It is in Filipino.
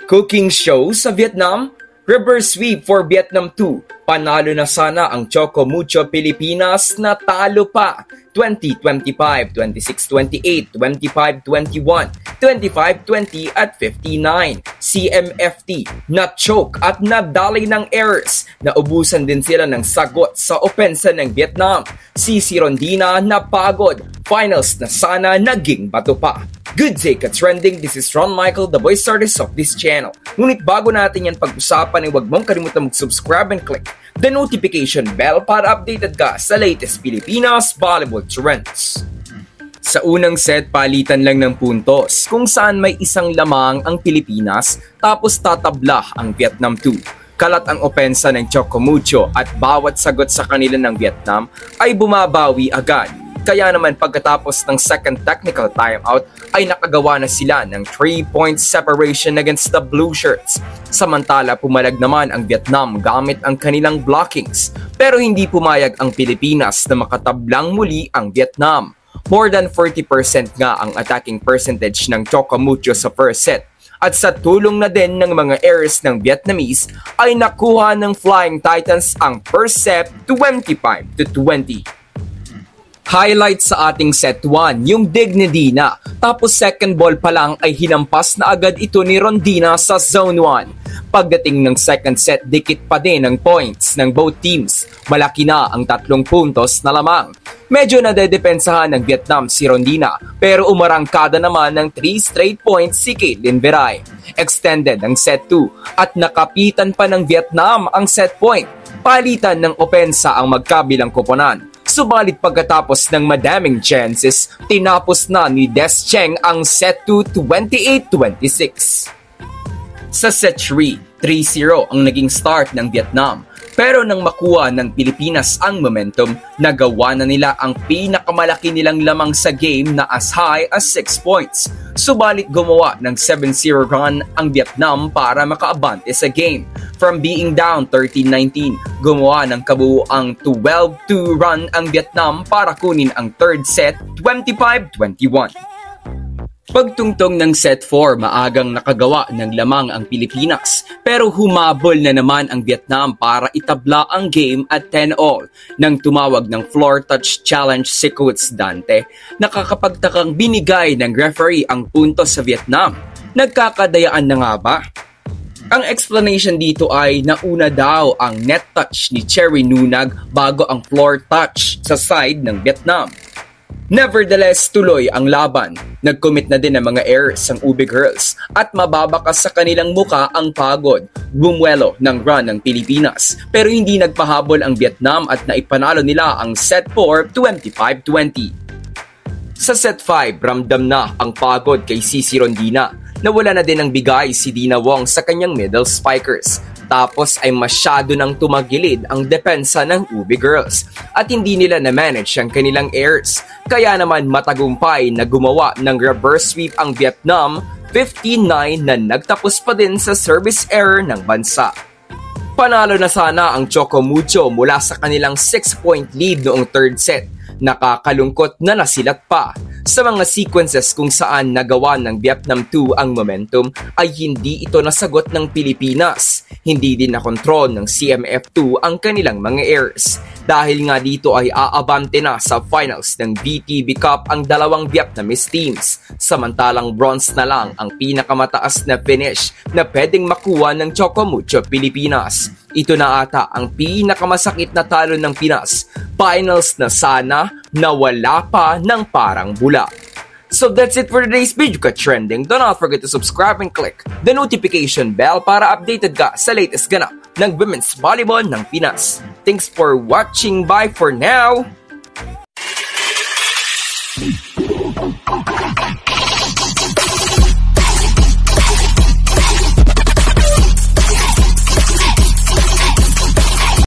Cooking show sa Vietnam? Reverse sweep for Vietnam 2. Panalo na sana ang Choco Mucho Pilipinas na talo pa. 20-25, 26-28, 25-21, 25-20 at 59. CMFT na-choke at nadali ng errors. Naubusan din sila ng sagot sa opensa ng Vietnam. Si Rondina napagod. Finals na sana naging bato pa. Good day ka-trending, this is Ron Michael, the voice artist of this channel. Ngunit bago natin yan pag-usapan ay huwag mong kalimutan mag-subscribe and click the notification bell para updated ka sa latest Pilipinas volleyball trends. Sa unang set, palitan lang ng puntos kung saan may isang lamang ang Pilipinas tapos tatabla ang Vietnam 2. Kalat ang opensa ng Choco Mucho at bawat sagot sa kanila ng Vietnam ay bumabawi agad. Kaya naman pagkatapos ng second technical timeout ay nakagawa na sila ng 3-point separation against the Blue Shirts. Samantala pumalag naman ang Vietnam gamit ang kanilang blockings. Pero hindi pumayag ang Pilipinas na makatablang muli ang Vietnam. More than 40% nga ang attacking percentage ng Choco Mucho sa first set. At sa tulong na din ng mga errors ng Vietnamese ay nakuha ng Flying Titans ang first set 25-20. Highlight sa ating set 1, yung dig ni Dina. Tapos second ball pa lang ay hinampas na agad ito ni Rondina sa zone 1. Pagdating ng second set, dikit pa din ang points ng both teams. Malaki na ang 3 puntos na lamang. Medyo nadedepensahan ng Vietnam si Rondina, pero umarangkada naman ng 3 straight points si Caitlin Veray. Extended ang set 2 at nakapitan pa ng Vietnam ang set point. Palitan ng opensa ang magkabilang koponan. Subalit pagkatapos ng madaming chances, tinapos na ni Des Cheng ang set 2 28-26. Sa set 3, 3-0 ang naging start ng Vietnam. Pero nang makuha ng Pilipinas ang momentum, nagawa na nila ang pinakamalaki nilang lamang sa game na as high as 6 points. Subalit gumawa ng 7-0 run ang Vietnam para makaabante sa game. From being down 13-19, gumawa ng kabuuang 12-2 run ang Vietnam para kunin ang third set 25-21. Pagtungtong ng set 4, maagang nakagawa ng lamang ang Pilipinas pero humabol na naman ang Vietnam para itabla ang game at 10-all nang tumawag ng floor touch challenge si Coach Dante. Nakakapagtakang binigay ng referee ang puntos sa Vietnam. Nagkakadayaan na nga ba? Ang explanation dito ay nauna daw ang net touch ni Cherry Nunag bago ang floor touch sa side ng Vietnam. Nevertheless, tuloy ang laban. Nag-commit na din ng mga errors ang Ube Girls at mababakas sa kanilang muka ang pagod. Bumuelo ng run ng Pilipinas pero hindi nagpahabol ang Vietnam at naipanalo nila ang set 4 25-20. Sa set 5, ramdam na ang pagod kay Cici Rondina. Nawala na din ang bigay si Dina Wong sa kanyang middle spikers. Tapos ay masyado nang tumagilid ang depensa ng Ube Girls at hindi nila na-manage ang kanilang errors. Kaya naman matagumpay na gumawa ng reverse sweep ang Vietnam 15-9 na nagtapos pa din sa service error ng bansa. Panalo na sana ang Choco Mucho mula sa kanilang 6-point lead noong third set. Nakakalungkot na nasilat pa. Sa mga sequences kung saan nagawa ng Vietnam 2 ang momentum ay hindi ito nasagot ng Pilipinas. Hindi din nakontrol ng CMF2 ang kanilang mga errors. Dahil nga dito ay aabante na sa finals ng VTB Cup ang dalawang Vietnamese teams. Samantalang bronze na lang ang pinakamataas na finish na pwedeng makuha ng Choco Mucho Pilipinas. Ito na ata ang pinakamasakit na talo ng Pinas. Finals na sana na wala pa ng parang bula. So that's it for today's video ka-trending. Do not forget to subscribe and click the notification bell para updated ka sa latest ganap ng women's volleyball ng Pinas. Thanks for watching. Bye for now!